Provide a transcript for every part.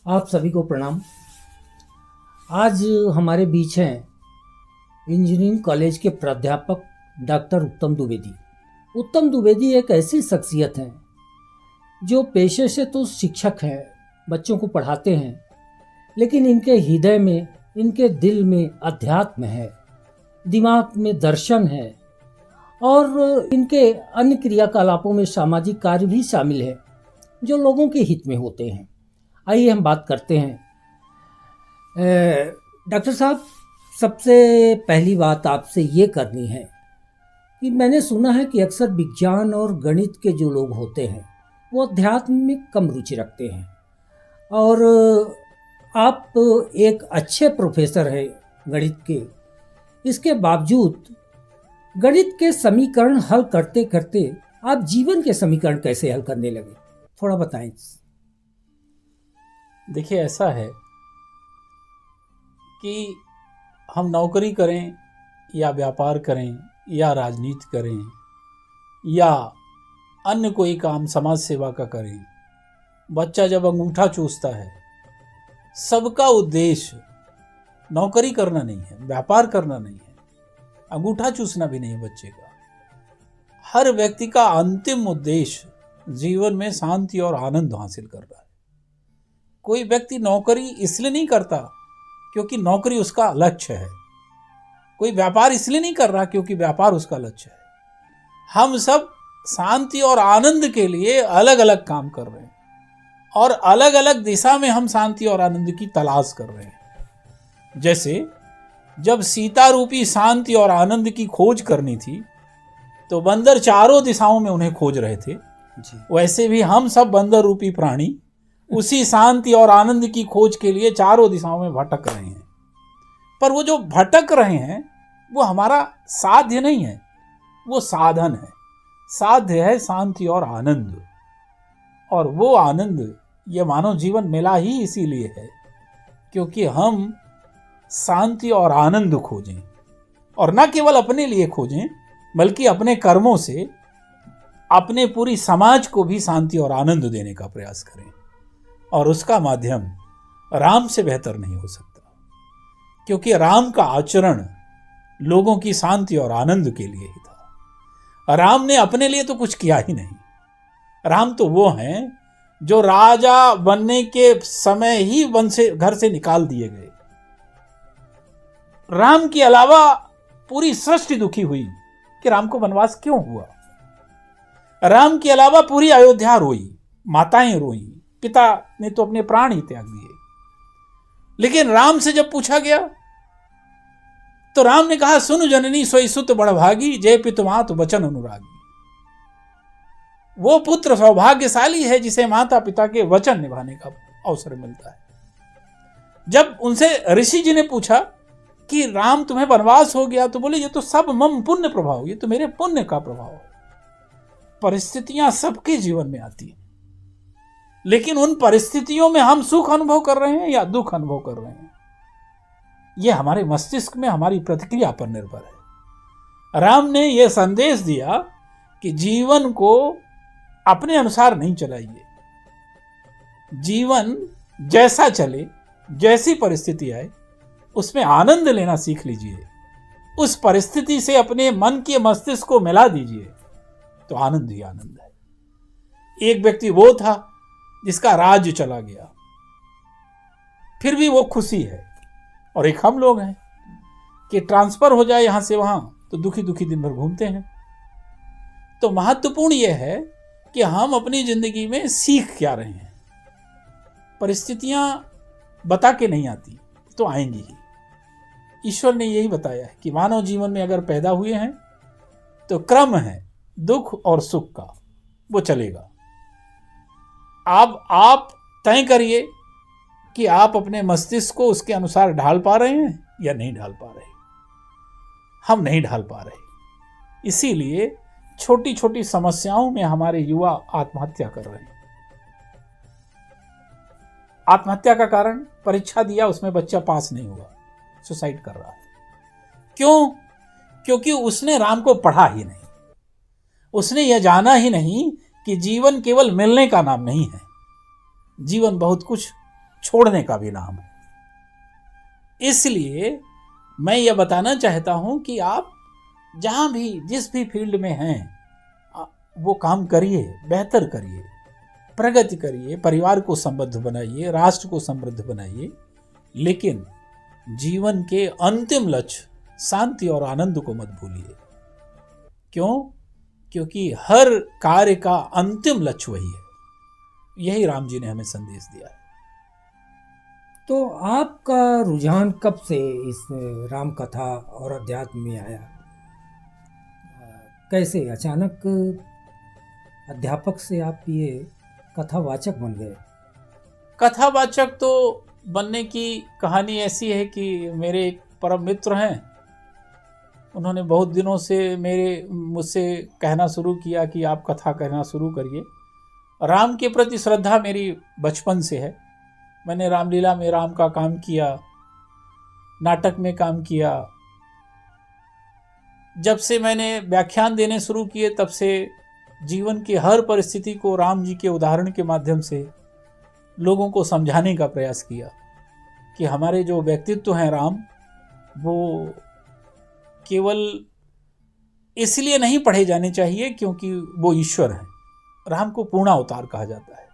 आप सभी को प्रणाम। आज हमारे बीच हैं इंजीनियरिंग कॉलेज के प्राध्यापक डॉक्टर उत्तम द्विवेदी। उत्तम द्विवेदी एक ऐसी शख्सियत हैं जो पेशे से तो शिक्षक हैं, बच्चों को पढ़ाते हैं, लेकिन इनके हृदय में, इनके दिल में अध्यात्म है, दिमाग में दर्शन है और इनके अन्य क्रियाकलापों में सामाजिक कार्य भी शामिल है जो लोगों के हित में होते हैं। आइए हम बात करते हैं। डॉक्टर साहब, सबसे पहली बात आपसे ये करनी है कि मैंने सुना है कि अक्सर विज्ञान और गणित के जो लोग होते हैं वो अध्यात्म में कम रुचि रखते हैं, और आप एक अच्छे प्रोफेसर हैं गणित के। इसके बावजूद गणित के समीकरण हल करते करते आप जीवन के समीकरण कैसे हल करने लगे, थोड़ा बताएं। देखिए, ऐसा है कि हम नौकरी करें या व्यापार करें या राजनीति करें या अन्य कोई काम समाज सेवा का करें, बच्चा जब अंगूठा चूसता है, सबका उद्देश्य नौकरी करना नहीं है, व्यापार करना नहीं है, अंगूठा चूसना भी नहीं बच्चे का। हर व्यक्ति का अंतिम उद्देश्य जीवन में शांति और आनंद हासिल कर रहा है। कोई व्यक्ति नौकरी इसलिए नहीं करता क्योंकि नौकरी उसका लक्ष्य है, कोई व्यापार इसलिए नहीं कर रहा क्योंकि व्यापार उसका लक्ष्य है। हम सब शांति और आनंद के लिए अलग अलग काम कर रहे हैं और अलग अलग दिशा में हम शांति और आनंद की तलाश कर रहे हैं। जैसे जब सीता रूपी शांति और आनंद की खोज करनी थी तो बंदर चारों दिशाओं में उन्हें खोज रहे थे जी। वैसे भी हम सब बंदर रूपी प्राणी उसी शांति और आनंद की खोज के लिए चारों दिशाओं में भटक रहे हैं। पर वो जो भटक रहे हैं वो हमारा साध्य नहीं है, वो साधन है। साध्य है शांति और आनंद, और वो आनंद ये मानव जीवन मिला ही इसीलिए है क्योंकि हम शांति और आनंद खोजें, और न केवल अपने लिए खोजें बल्कि अपने कर्मों से अपने पूरी समाज को भी शांति और आनंद देने का प्रयास करें। और उसका माध्यम राम से बेहतर नहीं हो सकता, क्योंकि राम का आचरण लोगों की शांति और आनंद के लिए ही था। राम ने अपने लिए तो कुछ किया ही नहीं। राम तो वो हैं जो राजा बनने के समय ही वन से, घर से निकाल दिए गए। राम के अलावा पूरी सृष्टि दुखी हुई कि राम को वनवास क्यों हुआ। राम के अलावा पूरी अयोध्या रोई, माताएं रोई, पिता ने तो अपने प्राण ही त्याग दिए। लेकिन राम से जब पूछा गया तो राम ने कहा, सुन जननी सोई सुत बड़भागी, जय पितुमात वचन अनुरागी। वो पुत्र सौभाग्यशाली है जिसे माता पिता के वचन निभाने का अवसर मिलता है। जब उनसे ऋषि जी ने पूछा कि राम तुम्हें वनवास हो गया, तो बोले ये तो सब मम पुण्य प्रभाव, ये तो मेरे पुण्य का प्रभाव है। परिस्थितियां सबके जीवन में आती हैं, लेकिन उन परिस्थितियों में हम सुख अनुभव कर रहे हैं या दुख अनुभव कर रहे हैं, यह हमारे मस्तिष्क में हमारी प्रतिक्रिया पर निर्भर है। राम ने यह संदेश दिया कि जीवन को अपने अनुसार नहीं चलाइए, जीवन जैसा चले, जैसी परिस्थिति आए उसमें आनंद लेना सीख लीजिए। उस परिस्थिति से अपने मन के मस्तिष्क को मिला दीजिए तो आनंद ही आनंद है। एक व्यक्ति वो था जिसका राज्य चला गया, फिर भी वो खुशी है, और एक हम लोग हैं कि ट्रांसफर हो जाए यहां से वहां तो दुखी दुखी दिन भर घूमते हैं। तो महत्वपूर्ण यह है कि हम अपनी जिंदगी में सीख क्या रहे हैं। परिस्थितियां बता के नहीं आती, तो आएंगी ही। ईश्वर ने यही बताया है कि मानव जीवन में अगर पैदा हुए हैं तो क्रम है दुख और सुख का, वो चलेगा। अब आप तय करिए कि आप अपने मस्तिष्क को उसके अनुसार ढाल पा रहे हैं या नहीं ढाल पा रहे। हम नहीं ढाल पा रहे, इसीलिए छोटी छोटी समस्याओं में हमारे युवा आत्महत्या कर रहे हैं। आत्महत्या का कारण, परीक्षा दिया उसमें बच्चा पास नहीं हुआ, सुसाइड कर रहा है। क्यों? क्योंकि उसने राम को पढ़ा ही नहीं, उसने यह जाना ही नहीं कि जीवन केवल मिलने का नाम नहीं है, जीवन बहुत कुछ छोड़ने का भी नाम है। इसलिए मैं यह बताना चाहता हूं कि आप जहां भी जिस भी फील्ड में हैं वो काम करिए, बेहतर करिए, प्रगति करिए, परिवार को समृद्ध बनाइए, राष्ट्र को समृद्ध बनाइए, लेकिन जीवन के अंतिम लक्ष्य शांति और आनंद को मत भूलिए। क्यों? क्योंकि हर कार्य का अंतिम लक्ष्य वही है। यही राम जी ने हमें संदेश दिया है। तो आपका रुझान कब से इस राम कथा और अध्यात्म में आया? कैसे अचानक अध्यापक से आप ये कथावाचक बन गए? कथावाचक तो बनने की कहानी ऐसी है कि मेरे एक परम मित्र हैं, उन्होंने बहुत दिनों से मुझसे कहना शुरू किया कि आप कथा कहना शुरू करिए। राम के प्रति श्रद्धा मेरी बचपन से है। मैंने रामलीला में राम का काम किया, नाटक में काम किया। जब से मैंने व्याख्यान देने शुरू किए तब से जीवन की हर परिस्थिति को राम जी के उदाहरण के माध्यम से लोगों को समझाने का प्रयास किया कि हमारे जो व्यक्तित्व हैं राम, वो केवल इसलिए नहीं पढ़े जाने चाहिए क्योंकि वो ईश्वर हैं। राम को पूर्ण अवतार कहा जाता है।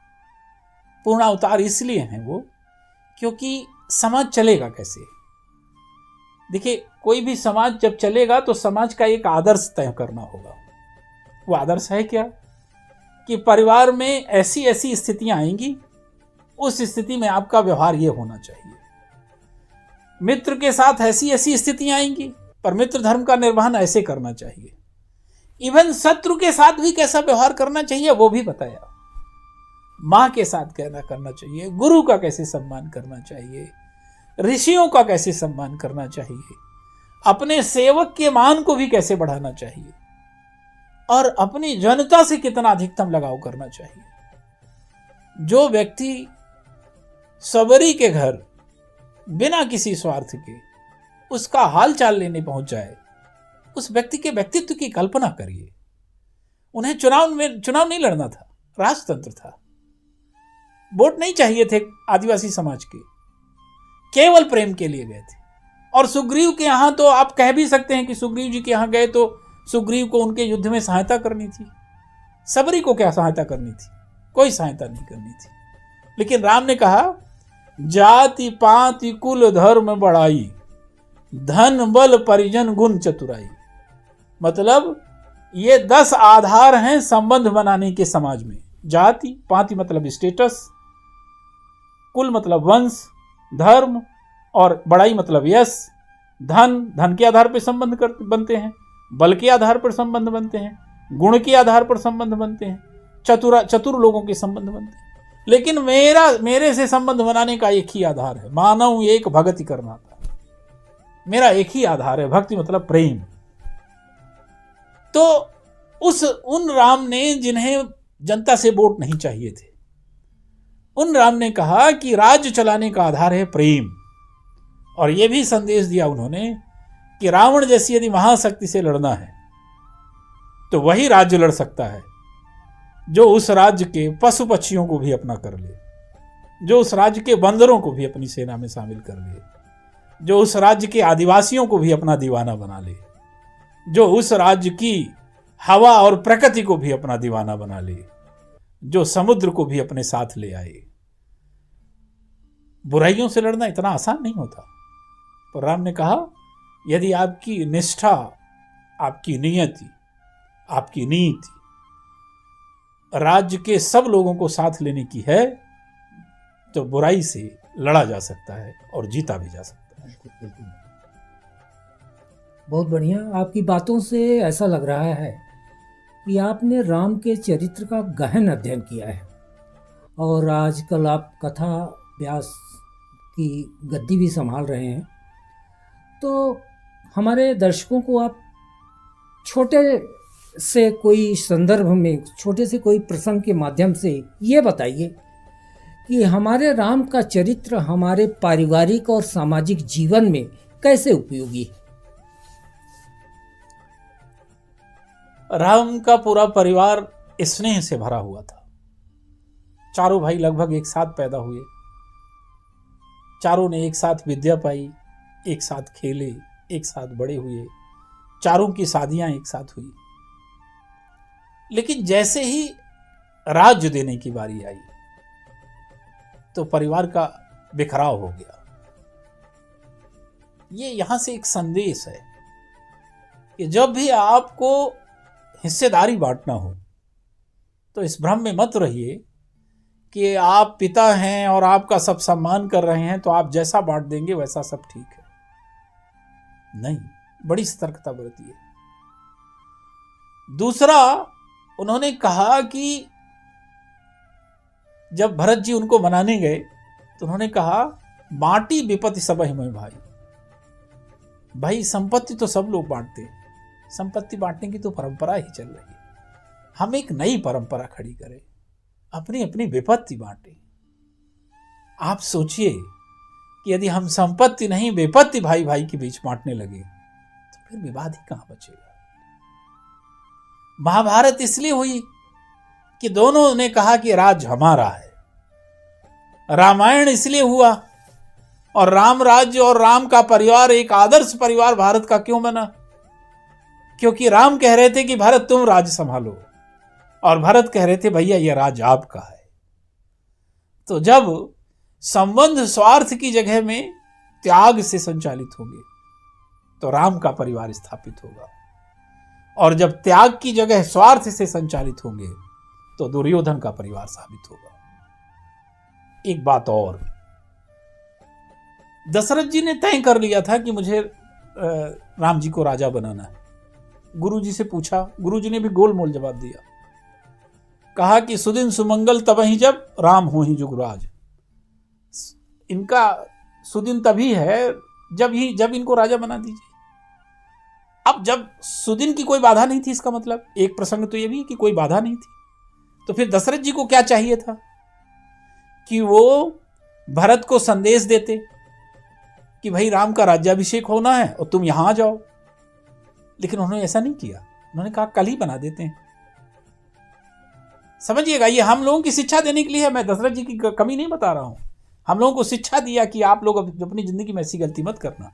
पूर्ण अवतार इसलिए हैं वो क्योंकि समाज चलेगा कैसे। देखिए, कोई भी समाज जब चलेगा तो समाज का एक आदर्श तय करना होगा। वो आदर्श है क्या? कि परिवार में ऐसी ऐसी स्थितियां आएंगी, उस स्थिति में आपका व्यवहार ये होना चाहिए। मित्र के साथ ऐसी ऐसी स्थितियां आएंगी, पर मित्र धर्म का निर्वहन ऐसे करना चाहिए। इवन शत्रु के साथ भी कैसा व्यवहार करना चाहिए वो भी बताया। माँ के साथ कैसा करना चाहिए, गुरु का कैसे सम्मान करना चाहिए, ऋषियों का कैसे सम्मान करना चाहिए, अपने सेवक के मान को भी कैसे बढ़ाना चाहिए, और अपनी जनता से कितना अधिकतम लगाव करना चाहिए। जो व्यक्ति सबरी के घर बिना किसी स्वार्थ के उसका हाल चाल लेने पहुंच जाए, उस व्यक्ति के व्यक्तित्व की कल्पना करिए। उन्हें चुनाव नहीं लड़ना था, राजतंत्र था। वोट नहीं चाहिए थे आदिवासी समाज के, केवल प्रेम के लिए गए थे। और सुग्रीव के यहां तो आप कह भी सकते हैं कि सुग्रीव जी के यहां गए तो सुग्रीव को उनके युद्ध में सहायता करनी थी। सबरी को क्या सहायता करनी थी? कोई सहायता नहीं करनी थी। लेकिन राम ने कहा, जाति पाति कुल धर्म बढ़ाई, धन बल परिजन गुण चतुराई। मतलब ये 10 आधार हैं संबंध बनाने के समाज में। जाति, पाति मतलब स्टेटस, कुल मतलब वंश, धर्म और बड़ाई मतलब यश, धन के आधार पर संबंध बनते हैं, बल के आधार पर संबंध बनते हैं, गुण के आधार पर संबंध बनते हैं, चतुर लोगों के संबंध बनते हैं। लेकिन मेरे से संबंध बनाने का एक ही आधार है, मानव एक भक्ति करना था। मेरा एक ही आधार है, भक्ति मतलब प्रेम। तो उन राम ने जिन्हें जनता से वोट नहीं चाहिए थे, उन राम ने कहा कि राज्य चलाने का आधार है प्रेम। और यह भी संदेश दिया उन्होंने कि रावण जैसी यदि महाशक्ति से लड़ना है तो वही राज्य लड़ सकता है जो उस राज्य के पशु पक्षियों को भी अपना कर ले, जो उस राज्य के बंदरों को भी अपनी सेना में शामिल कर ले, जो उस राज्य के आदिवासियों को भी अपना दीवाना बना ले, जो उस राज्य की हवा और प्रकृति को भी अपना दीवाना बना ले, जो समुद्र को भी अपने साथ ले आए। बुराइयों से लड़ना इतना आसान नहीं होता। पर राम ने कहा, यदि आपकी निष्ठा, आपकी नियति, आपकी नीति राज्य के सब लोगों को साथ लेने की है तो बुराई से लड़ा जा सकता है और जीता भी जा सकता है। बहुत बढ़िया। आपकी बातों से ऐसा लग रहा है कि आपने राम के चरित्र का गहन अध्ययन किया है और आजकल आप कथा व्यास की गद्दी भी संभाल रहे हैं। तो हमारे दर्शकों को आप छोटे से कोई संदर्भ में, छोटे से कोई प्रसंग के माध्यम से ये बताइए कि हमारे राम का चरित्र हमारे पारिवारिक और सामाजिक जीवन में कैसे उपयोगी है। राम का पूरा परिवार स्नेह से भरा हुआ था। चारों भाई लगभग एक साथ पैदा हुए। चारों ने एक साथ विद्या पाई, एक साथ खेले, एक साथ बड़े हुए, चारों की शादियां एक साथ हुई। लेकिन जैसे ही राज्य देने की बारी आई तो परिवार का बिखराव हो गया। ये यहां से एक संदेश है कि जब भी आपको हिस्सेदारी बांटना हो तो इस भ्रम में मत रहिए कि आप पिता हैं और आपका सब सम्मान कर रहे हैं तो आप जैसा बांट देंगे वैसा सब ठीक है। नहीं, बड़ी सतर्कता बरतिए। दूसरा, उन्होंने कहा कि जब भरत जी उनको मनाने गए तो उन्होंने कहा, बांटी विपत्ति सबहि मोहि भाई। भाई संपत्ति तो सब लोग बांटते हैं, संपत्ति बांटने की तो परंपरा ही चल रही है। हम एक नई परंपरा खड़ी करें, अपनी अपनी विपत्ति बांटें। आप सोचिए कि यदि हम संपत्ति नहीं विपत्ति भाई भाई के बीच बांटने लगे तो फिर विवाद ही कहां बचेगा। महाभारत इसलिए हुई कि दोनों ने कहा कि राज हमारा है। रामायण इसलिए हुआ और राम राज्य और राम का परिवार एक आदर्श परिवार भारत का क्यों बना? क्योंकि राम कह रहे थे कि भरत तुम राज्य संभालो और भरत कह रहे थे भैया यह राज्य आपका है। तो जब संबंध स्वार्थ की जगह में त्याग से संचालित होंगे तो राम का परिवार स्थापित होगा, और जब त्याग की जगह स्वार्थ से संचालित होंगे तो दुर्योधन का परिवार साबित होगा। एक बात और, दशरथ जी ने तय कर लिया था कि मुझे राम जी को राजा बनाना है। गुरु जी से पूछा, गुरु जी ने भी गोलमोल जवाब दिया। कहा कि सुदिन सुमंगल तबहि जब राम हो ही जुगराज। इनका सुदिन तभी है जब इनको राजा बना दीजिए। अब जब सुदिन की कोई बाधा नहीं थी, इसका मतलब एक प्रसंग तो ये भी कि कोई बाधा नहीं थी, तो फिर दशरथ जी को क्या चाहिए था कि वो भरत को संदेश देते कि भाई राम का राज्याभिषेक होना है और तुम यहां आ जाओ। लेकिन उन्होंने ऐसा नहीं किया। उन्होंने कहा कल ही बना देते हैं। समझिएगा, ये हम लोगों की शिक्षा देने के लिए है। मैं दशरथ जी की कमी नहीं बता रहा हूं। हम लोगों को शिक्षा दिया कि आप लोग अपनी जिंदगी में ऐसी गलती मत करना।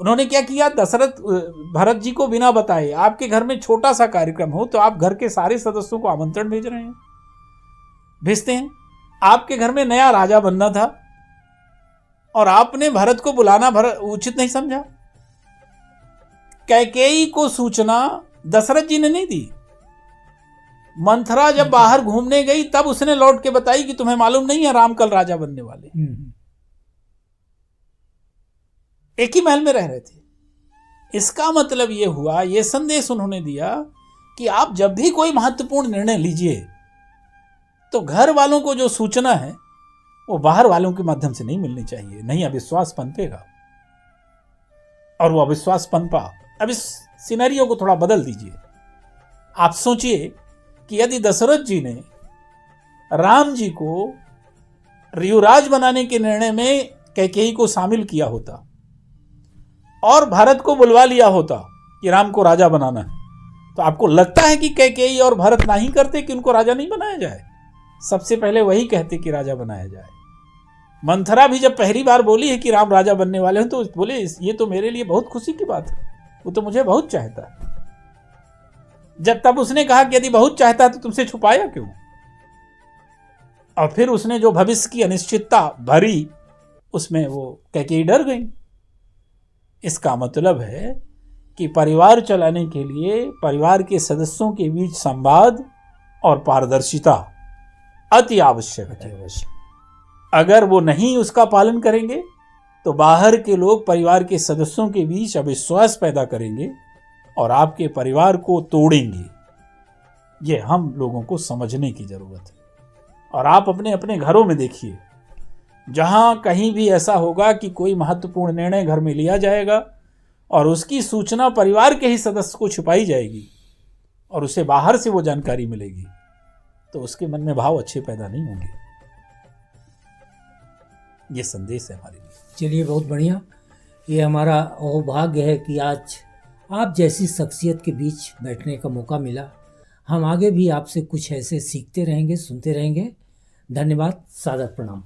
उन्होंने क्या किया, भरत जी को बिना बताए आपके घर में छोटा सा कार्यक्रम हो तो आप घर के सारे सदस्यों को आमंत्रण भेजते हैं। आपके घर में नया राजा बनना था और आपने भरत को बुलाना उचित नहीं समझा। कैकेयी को सूचना दशरथ जी ने नहीं दी। मंथरा जब बाहर घूमने गई तब उसने लौट के बताई कि तुम्हें मालूम नहीं है राम कल राजा बनने वाले। एक ही महल में रह रहे थे। इसका मतलब यह हुआ, यह संदेश उन्होंने दिया कि आप जब भी कोई महत्वपूर्ण निर्णय लीजिए तो घर वालों को जो सूचना है वो बाहर वालों के माध्यम से नहीं मिलनी चाहिए, नहीं अविश्वास पनपेगा। और वो अविश्वास पनपा। अब इस सिनेरियो को थोड़ा बदल दीजिए। आप सोचिए कि यदि दशरथ जी ने राम जी को युवराज बनाने के निर्णय में कैकेयी को शामिल किया होता और भरत को बुलवा लिया होता कि राम को राजा बनाना है, तो आपको लगता है कि कैकेयी और भरत नहीं करते कि उनको राजा नहीं बनाया जाए? सबसे पहले वही कहते कि राजा बनाया जाए। मंथरा भी जब पहली बार बोली है कि राम राजा बनने वाले हैं तो बोले ये तो मेरे लिए बहुत खुशी की बात है, वो तो मुझे बहुत चाहता है। जब तब उसने कहा कि यदि बहुत चाहता है तो तुमसे छुपाया क्यों? और फिर उसने जो भविष्य की अनिश्चितता भरी उसमें वो कैकेयी डर गई। इसका मतलब है कि परिवार चलाने के लिए परिवार के सदस्यों के बीच संवाद और पारदर्शिता अति आवश्यक है। अगर वो नहीं उसका पालन करेंगे तो बाहर के लोग परिवार के सदस्यों के बीच अविश्वास पैदा करेंगे और आपके परिवार को तोड़ेंगे। ये हम लोगों को समझने की जरूरत है। और आप अपने अपने घरों में देखिए, जहां कहीं भी ऐसा होगा कि कोई महत्वपूर्ण निर्णय घर में लिया जाएगा और उसकी सूचना परिवार के ही सदस्य को छुपाई जाएगी और उसे बाहर से वो जानकारी मिलेगी, तो उसके मन में भाव अच्छे पैदा नहीं होंगे। ये संदेश है हमारे लिए। चलिए, बहुत बढ़िया। ये हमारा सौभाग्य है कि आज आप जैसी शख्सियत के बीच बैठने का मौका मिला। हम आगे भी आपसे कुछ ऐसे सीखते रहेंगे, सुनते रहेंगे। धन्यवाद, सादर प्रणाम।